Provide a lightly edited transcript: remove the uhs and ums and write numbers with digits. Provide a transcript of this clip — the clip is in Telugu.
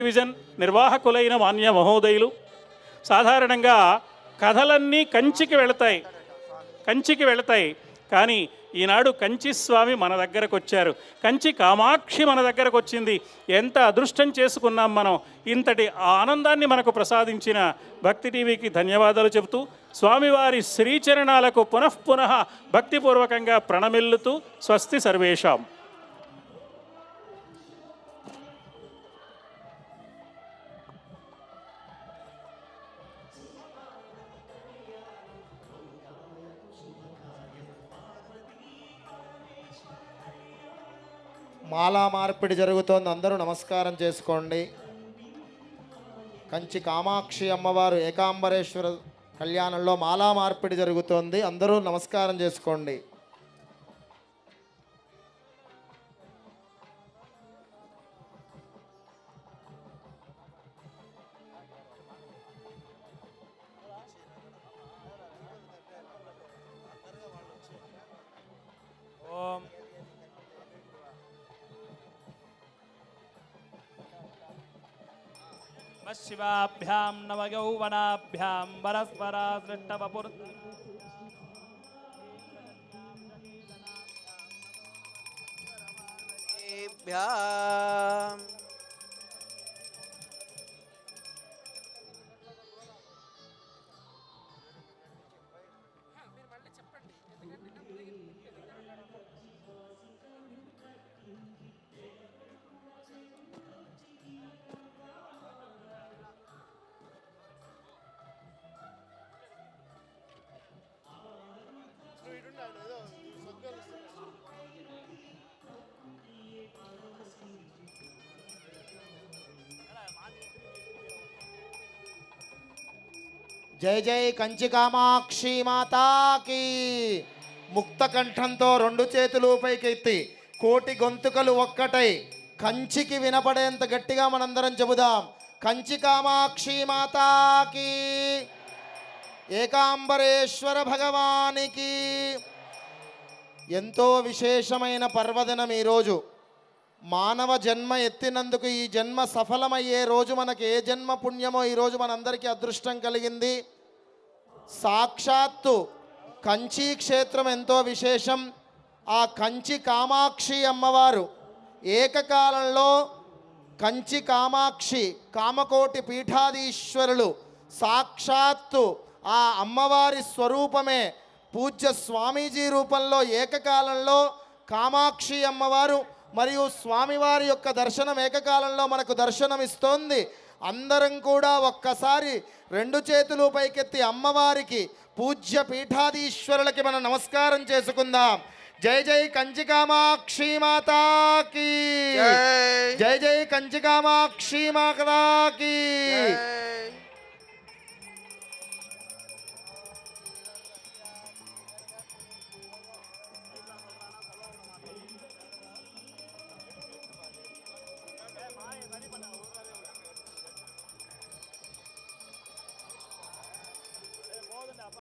డివిజన్ నిర్వాహకులైన మాన్య మహోదయులు, సాధారణంగా కథలన్నీ కంచికి వెళతాయి కానీ ఈనాడు కంచి స్వామి మన దగ్గరకు వచ్చారు. కంచి కామాక్షి మన దగ్గరకు వచ్చింది. ఎంత అదృష్టం చేసుకున్నాం మనం. ఇంతటి ఆనందాన్ని మనకు ప్రసాదించిన భక్తి టీవీకి ధన్యవాదాలు చెబుతూ స్వామివారి శ్రీచరణాలకు పునఃపునః భక్తిపూర్వకంగా ప్రణమిల్లుతూ స్వస్తి సర్వేషాం. మాలా మార్పిడి జరుగుతోంది. అందరూ నమస్కారం చేసుకోండి. కంచి కామాక్షి అమ్మవారు ఏకాంబరేశ్వర కళ్యాణంలో మాలా మార్పిడి జరుగుతోంది. అందరూ నమస్కారం చేసుకోండి. ఓం శివాభ్యాం నవయౌవనాభ్యాం పరస్పరా సృష్టవపుర్ జై జై కంచి కామాక్షి మాతాకి. ముక్త కంఠంతో రెండు చేతులు పైకెత్తి కోటి గొంతుకలు ఒక్కటై కంచికి వినపడేంత గట్టిగా మనందరం చెబుదాం. కంచి కామాక్షి మాతాకి, ఏకాంబరేశ్వర భగవానికి. ఎంతో విశేషమైన పర్వదినం ఈరోజు. మానవ జన్మ ఎత్తినందుకు ఈ జన్మ సఫలమయ్యే రోజు. మనకి ఏ జన్మ పుణ్యమో ఈరోజు మనందరికీ అదృష్టం కలిగింది. సాక్షాత్తు కంచి క్షేత్రం ఎంతో విశేషం. ఆ కంచి కామాక్షి అమ్మవారు ఏకకాలంలో కంచి కామాక్షి కామకోటి పీఠాధీశ్వరులు సాక్షాత్తు ఆ అమ్మవారి స్వరూపమే పూజ్య స్వామీజీ రూపంలో ఏకకాలంలో కామాక్షి అమ్మవారు మరియు స్వామివారి యొక్క దర్శనం ఏకకాలంలో మనకు దర్శనమిస్తోంది. అందరం కూడా ఒక్కసారి రెండు చేతులు పైకెత్తి అమ్మవారికి పూజ్య పీఠాధీశ్వరులకి మనం నమస్కారం చేసుకుందాం. జై జై కంచి కామాక్షి మాతాకి, జై జై కంచి కామాక్షి మాతాకి.